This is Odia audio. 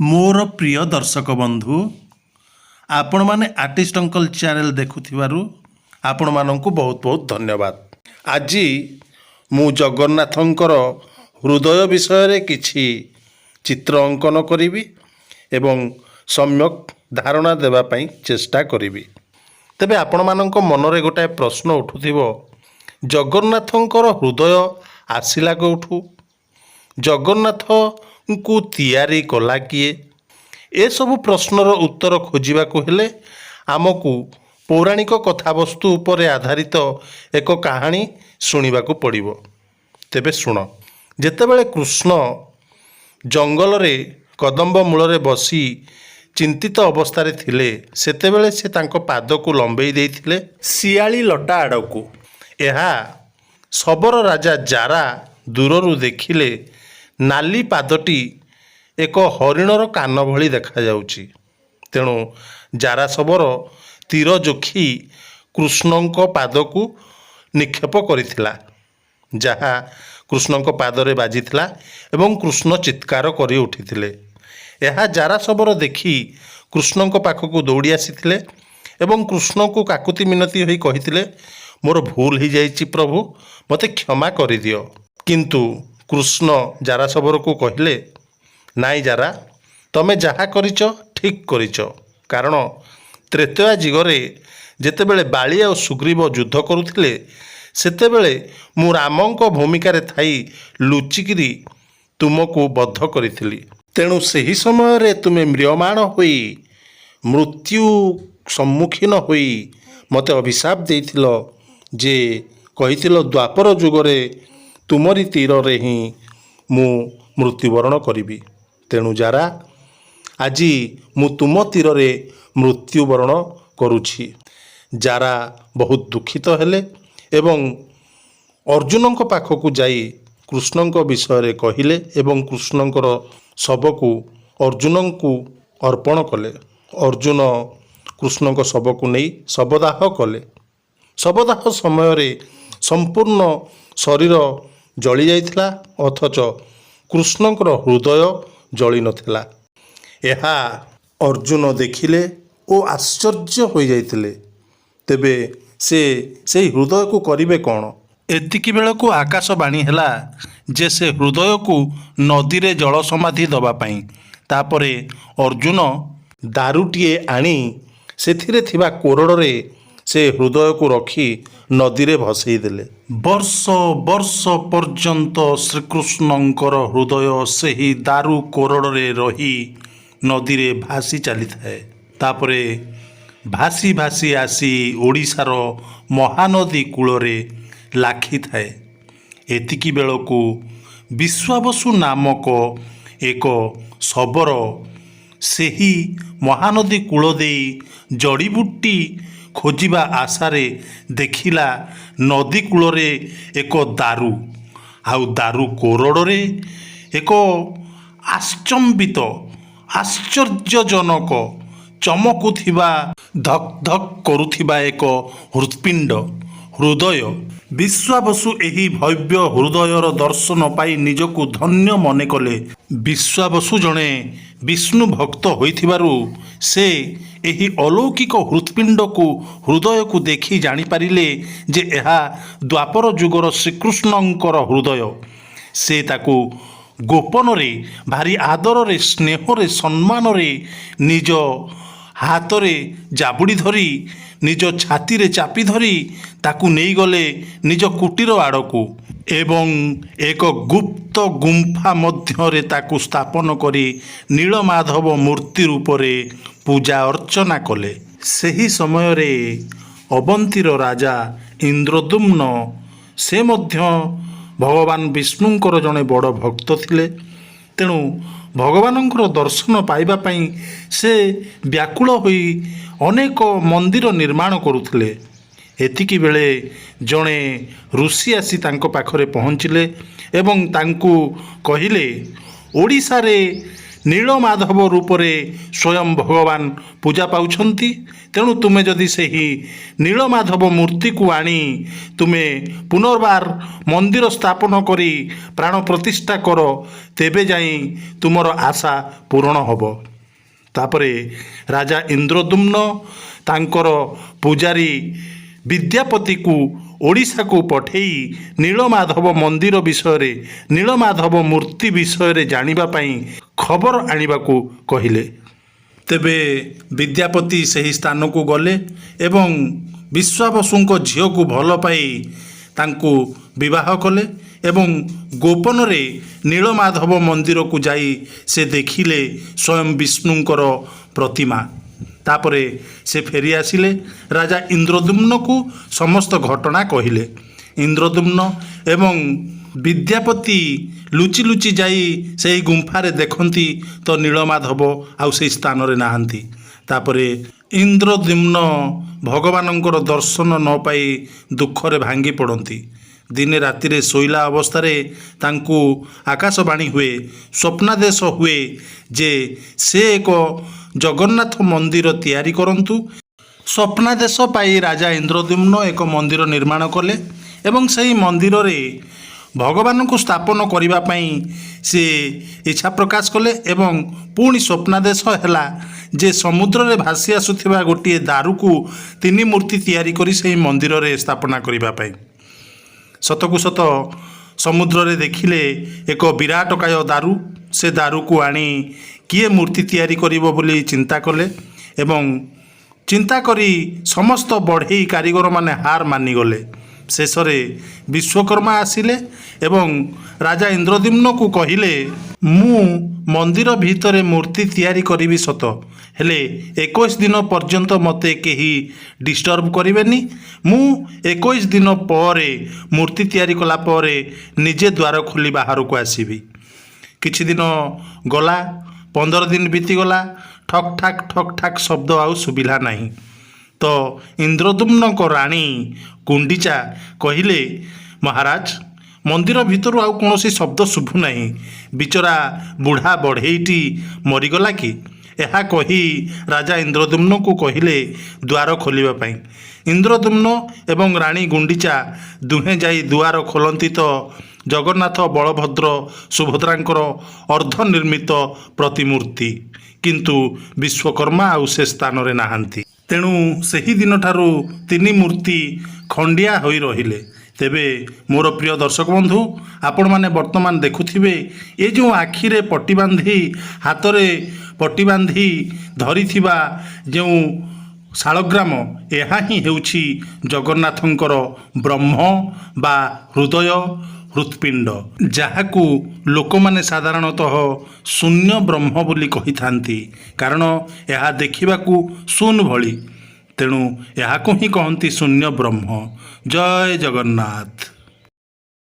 ମୋର ପ୍ରିୟ ଦର୍ଶକ ବନ୍ଧୁ, ଆପଣମାନେ ଆର୍ଟିଷ୍ଟ ଅଙ୍କଲ ଚ୍ୟାନେଲ ଦେଖୁଥିବାରୁ ଆପଣମାନଙ୍କୁ ବହୁତ ବହୁତ ଧନ୍ୟବାଦ। ଆଜି ମୁଁ ଜଗନ୍ନାଥଙ୍କର ହୃଦୟ ବିଷୟରେ କିଛି ଚିତ୍ର ଅଙ୍କନ କରିବି ଏବଂ ସମ୍ୟକ୍ ଧାରଣା ଦେବା ପାଇଁ ଚେଷ୍ଟା କରିବି। ତେବେ ଆପଣମାନଙ୍କ ମନରେ ଗୋଟାଏ ପ୍ରଶ୍ନ ଉଠୁଥିବ, ଜଗନ୍ନାଥଙ୍କର ହୃଦୟ ଆସିଲା କେଉଁଠୁ? ଜଗନ୍ନାଥଙ୍କୁ ତିଆରି କଲା କିଏ? ଏସବୁ ପ୍ରଶ୍ନର ଉତ୍ତର ଖୋଜିବାକୁ ହେଲେ ଆମକୁ ପୌରାଣିକ କଥାବସ୍ତୁ ଉପରେ ଆଧାରିତ ଏକ କାହାଣୀ ଶୁଣିବାକୁ ପଡ଼ିବ। ତେବେ ଶୁଣ, ଯେତେବେଳେ କୃଷ୍ଣ ଜଙ୍ଗଲରେ କଦମ୍ବ ମୂଳରେ ବସି ଚିନ୍ତିତ ଅବସ୍ଥାରେ ଥିଲେ, ସେତେବେଳେ ସେ ତାଙ୍କ ପାଦକୁ ଲମ୍ବେଇ ଦେଇଥିଲେ ଶିଆଳି ଲଟା ଆଡ଼କୁ। ଏହା ଶବର ରାଜା ଜାରା ଦୂରରୁ ଦେଖିଲେ ନାଲି ପାଦଟି ଏକ ହରିଣର କାନ ଭଳି ଦେଖାଯାଉଛି। ତେଣୁ ଜାରା ଶବର ତୀର ଯୋଖି କୃଷ୍ଣଙ୍କ ପାଦକୁ ନିକ୍ଷେପ କରିଥିଲା, ଯାହା କୃଷ୍ଣଙ୍କ ପାଦରେ ବାଜିଥିଲା ଏବଂ କୃଷ୍ଣ ଚିତ୍କାର କରି ଉଠିଥିଲେ। ଏହା ଜାରା ଶବର ଦେଖି କୃଷ୍ଣଙ୍କ ପାଖକୁ ଦୌଡ଼ି ଆସିଥିଲେ ଏବଂ କୃଷ୍ଣଙ୍କୁ କାକୁତି ମିନତି ହୋଇ କହିଥିଲେ, ମୋର ଭୁଲ ହୋଇଯାଇଛି ପ୍ରଭୁ, ମୋତେ କ୍ଷମା କରିଦିଅ। କିନ୍ତୁ କୃଷ୍ଣ ଜାରା ଶବରକୁ କହିଲେ, ନାଇଁ ଜାରା, ତମେ ଯାହା କରିଛ ଠିକ୍ କରିଛ। କାରଣ ତ୍ରେତୟା ଯୁଗରେ ଯେତେବେଳେ ବାଳି ଆଉ ସୁଗ୍ରୀବ ଯୁଦ୍ଧ କରୁଥିଲେ, ସେତେବେଳେ ମୁଁ ରାମଙ୍କ ଭୂମିକାରେ ଥାଇ ଲୁଚିକିରି ତୁମକୁ ବଦ୍ଧ କରିଥିଲି। ତେଣୁ ସେହି ସମୟରେ ତୁମେ ମ୍ରିୟମାଣ ହୋଇ ମୃତ୍ୟୁ ସମ୍ମୁଖୀନ ହୋଇ ମୋତେ ଅଭିଶାପ ଦେଇଥିଲ ଯେ କହିଥିଲ ଦ୍ୱାପର ଯୁଗରେ ତୁମରି ତୀରରେ ହିଁ ମୁଁ ମୃତ୍ୟୁବରଣ କରିବି। ତେଣୁ ଜାରା, ଆଜି ମୁଁ ତୁମ ତୀରରେ ମୃତ୍ୟୁବରଣ କରୁଛି। ଜାରା ବହୁତ ଦୁଃଖିତ ହେଲେ ଏବଂ ଅର୍ଜୁନଙ୍କ ପାଖକୁ ଯାଇ କୃଷ୍ଣଙ୍କ ବିଷୟରେ କହିଲେ ଏବଂ କୃଷ୍ଣଙ୍କର ଶବକୁ ଅର୍ଜୁନଙ୍କୁ ଅର୍ପଣ କଲେ। ଅର୍ଜୁନ କୃଷ୍ଣଙ୍କ ଶବକୁ ନେଇ ଶବଦାହ କଲେ। ଶବଦାହ ସମୟରେ ସମ୍ପୂର୍ଣ୍ଣ ଶରୀର ଜଳି ଯାଇଥିଲା, ଅଥଚ କୃଷ୍ଣଙ୍କର ହୃଦୟ ଜଳି ନଥିଲା। ଏହା ଅର୍ଜୁନ ଦେଖିଲେ ଓ ଆଶ୍ଚର୍ଯ୍ୟ ହୋଇଯାଇଥିଲେ। ତେବେ ସେ ସେହି ହୃଦୟକୁ କରିବେ କ'ଣ? ଏତିକି ବେଳକୁ ଆକାଶବାଣୀ ହେଲା ଯେ ସେ ହୃଦୟକୁ ନଦୀରେ ଜଳ ସମାଧି ଦେବା ପାଇଁ। ତାପରେ ଅର୍ଜୁନ ଦାରୁଟିଏ ଆଣି ସେଥିରେ ଥିବା କୋରଡ଼ରେ ସେ ହୃଦୟକୁ ରଖି ନଦୀରେ ଭସେଇ ଦେଲେ। ବର୍ଷ ବର୍ଷ ପର୍ଯ୍ୟନ୍ତ ଶ୍ରୀକୃଷ୍ଣଙ୍କର ହୃଦୟ ସେହି ଦାରୁ କୋରଡ଼ରେ ରହି ନଦୀରେ ଭାସି ଚାଲିଥାଏ। ତାପରେ ଭାସି ଭାସି ଆସି ଓଡ଼ିଶାର ମହାନଦୀ କୂଳରେ ଲାଖିଥାଏ। ଏତିକି ବେଳକୁ ବିଶ୍ୱାବସୁ ନାମକ ଏକ ଶବର ସେହି ମହାନଦୀ କୂଳ ଦେଇ ଜଡ଼ିବୁଟି ଖୋଜିବା ଆଶାରେ ଦେଖିଲା ନଦୀ କୂଳରେ ଏକ ଦାରୁ, ଆଉ ଦାରୁ କୋରଡ଼ରେ ଏକ ଆଶ୍ଚମ୍ବିତ ଆଶ୍ଚର୍ଯ୍ୟଜନକ ଚମକୁଥିବା ଧକ୍ ଧକ୍ କରୁଥିବା ଏକ ହୃତ୍ପିଣ୍ଡ, ହୃଦୟ। ବିଶ୍ୱାବସୁ ଏହି ଭବ୍ୟ ହୃଦୟର ଦର୍ଶନ ପାଇ ନିଜକୁ ଧନ୍ୟ ମନେ କଲେ। ବିଶ୍ୱାବସୁ ଜଣେ ବିଷ୍ଣୁ ଭକ୍ତ ହୋଇଥିବାରୁ ସେ ଏହି ଅଲୌକିକ ହୃତ୍ପିଣ୍ଡକୁ ହୃଦୟକୁ ଦେଖି ଜାଣିପାରିଲେ ଯେ ଏହା ଦ୍ୱାପର ଯୁଗର ଶ୍ରୀକୃଷ୍ଣଙ୍କର ହୃଦୟ। ସେ ତାକୁ ଗୋପନରେ ଭାରି ଆଦରରେ ସ୍ନେହରେ ସମ୍ମାନରେ ନିଜ ହାତରେ ଜାବୁଡ଼ି ଧରି ନିଜ ଛାତିରେ ଚାପି ଧରି ତାକୁ ନେଇଗଲେ ନିଜ କୁଟୀର ଆଡ଼କୁ ଏବଂ ଏକ ଗୁପ୍ତ ଗୁମ୍ଫା ମଧ୍ୟରେ ତାକୁ ସ୍ଥାପନ କରି ନୀଳମାଧବ ମୂର୍ତ୍ତି ରୂପରେ ପୂଜା ଅର୍ଚ୍ଚନା କଲେ। ସେହି ସମୟରେ ଅବନ୍ତୀର ରାଜା ଇନ୍ଦ୍ରଦ୍ୟୁମ୍ନ, ସେ ମଧ୍ୟ ଭଗବାନ ବିଷ୍ଣୁଙ୍କର ଜଣେ ବଡ଼ ଭକ୍ତ ଥିଲେ। ତେଣୁ ଭଗବାନଙ୍କର ଦର୍ଶନ ପାଇବା ପାଇଁ ସେ ବ୍ୟାକୁଳ ହୋଇ ଅନେକ ମନ୍ଦିର ନିର୍ମାଣ କରୁଥିଲେ। ଏତିକି ବେଳେ ଜଣେ ଋଷି ଆସି ତାଙ୍କ ପାଖରେ ପହଞ୍ଚିଲେ ଏବଂ ତାଙ୍କୁ କହିଲେ, ଓଡ଼ିଶାରେ ନୀଳମାଧବ ରୂପରେ ସ୍ୱୟଂ ଭଗବାନ ପୂଜା ପାଉଛନ୍ତି। ତେଣୁ ତୁମେ ଯଦି ସେହି ନୀଳମାଧବ ମୂର୍ତ୍ତିକୁ ଆଣି ତୁମେ ପୁନର୍ବାର ମନ୍ଦିର ସ୍ଥାପନ କରି ପ୍ରାଣ ପ୍ରତିଷ୍ଠା କର, ତେବେ ଯାଇ ତୁମର ଆଶା ପୂରଣ ହେବ। ତାପରେ ରାଜା ଇନ୍ଦ୍ରଦ୍ୟୁମ୍ନ ତାଙ୍କର ପୂଜାରୀ ବିଦ୍ୟାପତିକୁ ଓଡ଼ିଶାକୁ ପଠେଇ ନୀଳମାଧବ ମନ୍ଦିର ବିଷୟରେ, ନୀଳମାଧବ ମୂର୍ତ୍ତି ବିଷୟରେ ଜାଣିବା ପାଇଁ ଖବର ଆଣିବାକୁ କହିଲେ। ତେବେ ବିଦ୍ୟାପତି ସେହି ସ୍ଥାନକୁ ଗଲେ ଏବଂ ବିଶ୍ୱାବସୁଙ୍କ ଝିଅକୁ ଭଲ ପାଇ ତାଙ୍କୁ ବିବାହ କଲେ ଏବଂ ଗୋପନରେ ନୀଳମାଧବ ମନ୍ଦିରକୁ ଯାଇ ସେ ଦେଖିଲେ ସ୍ୱୟଂ ବିଷ୍ଣୁଙ୍କର ପ୍ରତିମା। ତାପରେ ସେ ଫେରି ଆସିଲେ, ରାଜା ଇନ୍ଦ୍ରଦ୍ୟୁମ୍ନକୁ ସମସ୍ତ ଘଟଣା କହିଲେ। ଇନ୍ଦ୍ରଦ୍ୟୁମ୍ନ ଏବଂ ବିଦ୍ୟାପତି ଲୁଚି ଲୁଚି ଯାଇ ସେହି ଗୁମ୍ଫାରେ ଦେଖନ୍ତି ତ ନୀଳମାଧବ ଆଉ ସେହି ସ୍ଥାନରେ ନାହାନ୍ତି। ତାପରେ ଇନ୍ଦ୍ରଦ୍ୟୁମ୍ନ ଭଗବାନଙ୍କର ଦର୍ଶନ ନ ପାଇ ଦୁଃଖରେ ଭାଙ୍ଗି ପଡ଼ନ୍ତି। ଦିନେ ରାତିରେ ଶୋଇଲା ଅବସ୍ଥାରେ ତାଙ୍କୁ ଆକାଶବାଣୀ ହୁଏ, ସ୍ୱପ୍ନାଦେଶ ହୁଏ ଯେ ସେ ଏକ ଜଗନ୍ନାଥ ମନ୍ଦିର ତିଆରି କରନ୍ତୁ। ସ୍ୱପ୍ନାଦେଶ ପାଇ ରାଜା ଇନ୍ଦ୍ରଦ୍ୟୁମ୍ନ ଏକ ମନ୍ଦିର ନିର୍ମାଣ କଲେ ଏବଂ ସେହି ମନ୍ଦିରରେ ଭଗବାନଙ୍କୁ ସ୍ଥାପନ କରିବା ପାଇଁ ସେ ଇଚ୍ଛା ପ୍ରକାଶ କଲେ ଏବଂ ପୁଣି ସ୍ୱପ୍ନାଦେଶ ହେଲା ଯେ ସମୁଦ୍ରରେ ଭାସି ଆସୁଥିବା ଗୋଟିଏ ଦାରୁକୁ 3 ମୂର୍ତ୍ତି ତିଆରି କରି ସେହି ମନ୍ଦିରରେ ସ୍ଥାପନା କରିବା ପାଇଁ। ସତକୁ ସତ ସମୁଦ୍ରରେ ଦେଖିଲେ ଏକ ବିରାଟକାୟ ଦାରୁ। ସେ ଦାରୁକୁ ଆଣି କିଏ ମୂର୍ତ୍ତି ତିଆରି କରିବ ବୋଲି ଚିନ୍ତା କଲେ ଏବଂ ଚିନ୍ତା କରି ସମସ୍ତ ବଢ଼େଇ କାରିଗରମାନେ ହାର ମାନିଗଲେ। ଶେଷରେ ବିଶ୍ୱକର୍ମା ଆସିଲେ ଏବଂ ରାଜା ଇନ୍ଦ୍ରଦ୍ୟୁମ୍ନକୁ କହିଲେ, ମୁଁ ମନ୍ଦିର ଭିତରେ ମୂର୍ତ୍ତି ତିଆରି କରିବି ସତ, ହେଲେ 21 ଦିନ ପର୍ଯ୍ୟନ୍ତ ମୋତେ କେହି ଡିଷ୍ଟର୍ବ କରିବେନି। ମୁଁ 21 ଦିନ ପରେ ମୂର୍ତ୍ତି ତିଆରି କଲା ପରେ ନିଜେ ଦ୍ୱାର ଖୋଲି ବାହାରକୁ ଆସିବି। କିଛି ଦିନ ଗଲା, 15 ଦିନ ବିତିଗଲା, ଠକ୍ ଠାକ୍ ଶବ୍ଦ ଆଉ ଶୁଭିଲା ନାହିଁ। ତ ଇନ୍ଦ୍ରଦ୍ୟୁମ୍ନଙ୍କ ରାଣୀ ଗୁଣ୍ଡିଚା କହିଲେ, ମହାରାଜ, ମନ୍ଦିର ଭିତରୁ ଆଉ କୌଣସି ଶବ୍ଦ ଶୁଭୁନାହିଁ। ବିଚରା ବୁଢ଼ା ବଢ଼େଇଟି ମରିଗଲା କି? ଏହା କହି ରାଜା ଇନ୍ଦ୍ରଦ୍ୟୁମ୍ନଙ୍କୁ କହିଲେ ଦ୍ୱାର ଖୋଲିବା ପାଇଁ। ଇନ୍ଦ୍ରଦ୍ୟୁମ୍ନ ଏବଂ ରାଣୀ ଗୁଣ୍ଡିଚା ଦୁହେଁ ଯାଇ ଦୁଆର ଖୋଲନ୍ତି ତ ଜଗନ୍ନାଥ, ବଳଭଦ୍ର, ସୁଭଦ୍ରାଙ୍କର ଅର୍ଦ୍ଧନିର୍ମିତ ପ୍ରତିମୂର୍ତ୍ତି, କିନ୍ତୁ ବିଶ୍ୱକର୍ମା ଆଉ ସେ ସ୍ଥାନରେ ନାହାନ୍ତି। ତେଣୁ ସେହି ଦିନଠାରୁ 3 ମୂର୍ତ୍ତି ଖଣ୍ଡିଆ ହୋଇ ରହିଲେ। ତେବେ ମୋର ପ୍ରିୟ ଦର୍ଶକ ବନ୍ଧୁ, ଆପଣମାନେ ବର୍ତ୍ତମାନ ଦେଖୁଥିବେ ଏ ଯେଉଁ ଆଖିରେ ପଟି ବାନ୍ଧି, ହାତରେ ପଟି ବାନ୍ଧି ଧରିଥିବା ଯେଉଁ ଶାଳଗ୍ରାମ, ଏହା ହିଁ ହେଉଛି ଜଗନ୍ନାଥଙ୍କର ବ୍ରହ୍ମ ବା ହୃଦୟ, ହୃତ୍ପିଣ୍ଡ, ଯାହାକୁ ଲୋକମାନେ ସାଧାରଣତଃ ଶୂନ୍ୟ ବ୍ରହ୍ମ ବୋଲି କହିଥାନ୍ତି। କାରଣ ଏହା ଦେଖିବାକୁ ଶୂନ ଭଳି, ତେଣୁ ଏହାକୁ ହିଁ କହନ୍ତି ଶୂନ୍ୟ ବ୍ରହ୍ମ। ଜୟ ଜଗନ୍ନାଥ।